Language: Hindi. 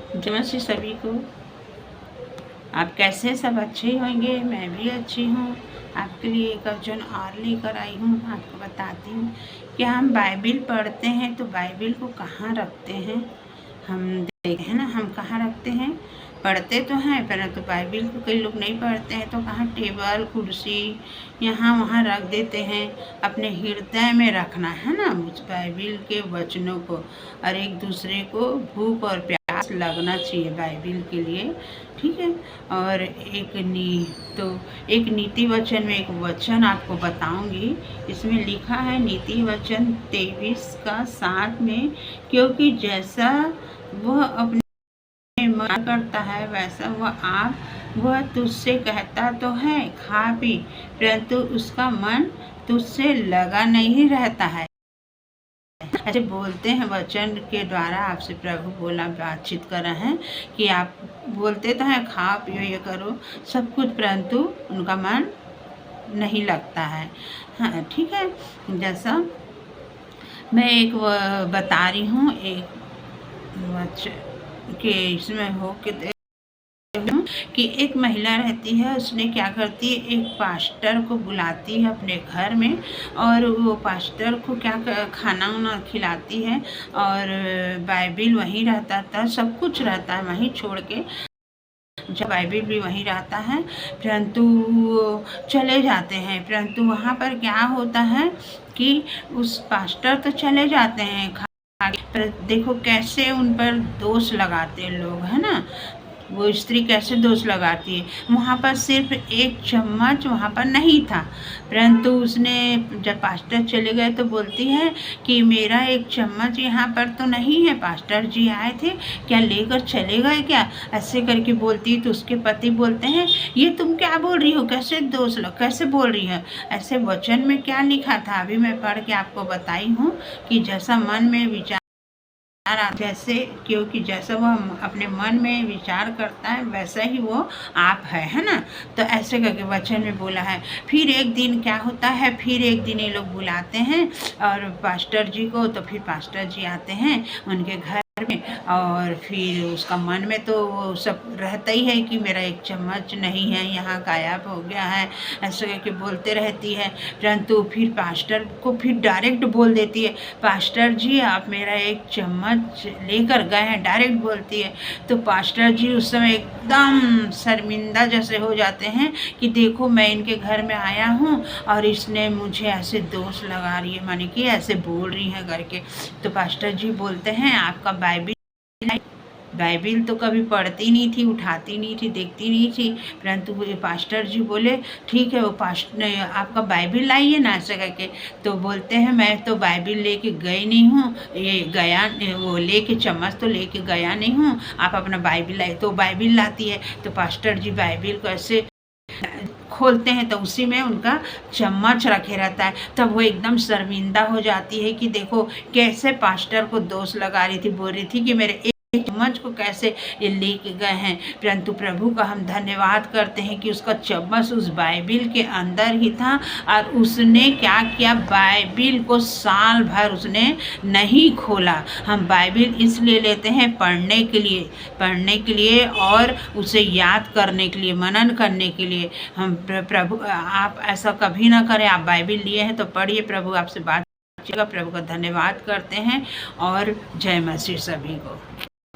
नमस्ते सभी को। आप कैसे? सब अच्छे होंगे। मैं भी अच्छी हूँ। आपके लिए एक वचन और लेकर आई हूँ। आपको बताती हूँ कि हम बाइबिल पढ़ते हैं तो बाइबिल को कहाँ रखते हैं। हम देखते हैं ना, हम कहाँ रखते हैं। पढ़ते तो हैं परंतु बाइबिल को कई लोग नहीं पढ़ते हैं, तो कहाँ टेबल कुर्सी यहाँ वहाँ रख देते हैं। अपने हृदय में रखना है ना उस बाइबिल के वचनों को, और एक दूसरे को भूख और प्यास लगना चाहिए बाइबिल के लिए, ठीक है। और एक नीति वचन में एक वचन आपको बताऊंगी। इसमें लिखा है नीति वचन 23:7 में, क्योंकि जैसा वह अपने मन करता है वैसा वह तुझसे कहता तो है खा पी, परंतु उसका मन तुझसे लगा नहीं रहता है। ऐसे बोलते हैं वचन के द्वारा आपसे प्रभु बोला, बातचीत कर रहे हैं कि आप बोलते तो हैं खा पियो ये करो सब कुछ, परंतु उनका मन नहीं लगता है। हाँ ठीक है। जैसा मैं एक बता रही हूँ, एक वचन के इसमें हो कि एक महिला रहती है, उसने क्या करती है, एक पास्टर को बुलाती है अपने घर में, और वो पास्टर को क्या खाना वाना खिलाती है, और बाइबिल वहीं रहता था, सब कुछ रहता है वहीं छोड़ के, जब बाइबिल भी वहीं रहता है, परंतु चले जाते हैं। परंतु वहाँ पर क्या होता है कि उस पास्टर तो चले जाते हैं, पर देखो कैसे उन पर दोष लगाते हैं लोग, है ना। वो स्त्री कैसे दोष लगाती है। वहाँ पर सिर्फ एक चम्मच वहाँ पर नहीं था, परंतु उसने जब पास्टर चले गए तो बोलती है कि मेरा एक चम्मच यहाँ पर तो नहीं है, पास्टर जी आए थे क्या लेकर चले गए क्या, ऐसे करके बोलती। तो उसके पति बोलते हैं ये तुम क्या बोल रही हो, कैसे दोष लो, कैसे बोल रही है। ऐसे वचन में क्या लिखा था अभी मैं पढ़ के आपको बताई हूँ कि जैसा मन में विचार जैसे, क्योंकि जैसा वो अपने मन में विचार करता है वैसा ही वो आप है ना। तो ऐसे करके वचन में बोला है। फिर एक दिन क्या होता है, फिर एक दिन ये लोग बुलाते हैं और पास्टर जी को, तो फिर पास्टर जी आते हैं उनके घर में, और फिर उसका मन में तो वो सब रहता ही है कि मेरा एक चम्मच नहीं है, यहाँ गायब हो गया है, ऐसे करके बोलते रहती है। परंतु फिर पास्टर को फिर डायरेक्ट बोल देती है, पास्टर जी आप मेरा एक चम्मच लेकर गए हैं, डायरेक्ट बोलती है। तो पास्टर जी उस समय एकदम शर्मिंदा जैसे हो जाते हैं कि देखो मैं इनके घर में आया हूँ और इसने मुझे ऐसे दोष लगा रही है, माने कि ऐसे बोल रही है करके। तो पास्टर जी बोलते हैं आपका बाइबिल तो कभी पढ़ती नहीं थी, उठाती नहीं थी, देखती नहीं थी, परंतु वो पास्टर जी बोले ठीक है, वो आपका बाइबिल लाइए ना, ऐसे करके। तो बोलते हैं मैं तो बाइबिल लेके गई नहीं हूँ, ये गया वो लेके चम्मच तो लेके गया नहीं हूँ, आप अपना बाइबिल लाइए। तो बाइबिल लाती है, तो पास्टर जी बाइबिल को ऐसे खोलते हैं तो उसी में उनका चम्मच रखे रहता है। तब वो एकदम शर्मिंदा हो जाती है कि देखो कैसे पास्टर को दोष लगा रही थी, बोल रही थी कि मेरे एक चम्मच को कैसे ये लेके गए हैं। परंतु प्रभु का हम धन्यवाद करते हैं कि उसका चम्मच उस बाइबिल के अंदर ही था, और उसने क्या किया, बाइबिल को साल भर उसने नहीं खोला। हम बाइबिल इसलिए लेते हैं पढ़ने के लिए और उसे याद करने के लिए, मनन करने के लिए। हम प्रभु आप ऐसा कभी ना करें, आप बाइबिल लिए हैं तो पढ़िए। प्रभु आपसे बात, प्रभु का धन्यवाद करते हैं, और जय मसीह सभी को।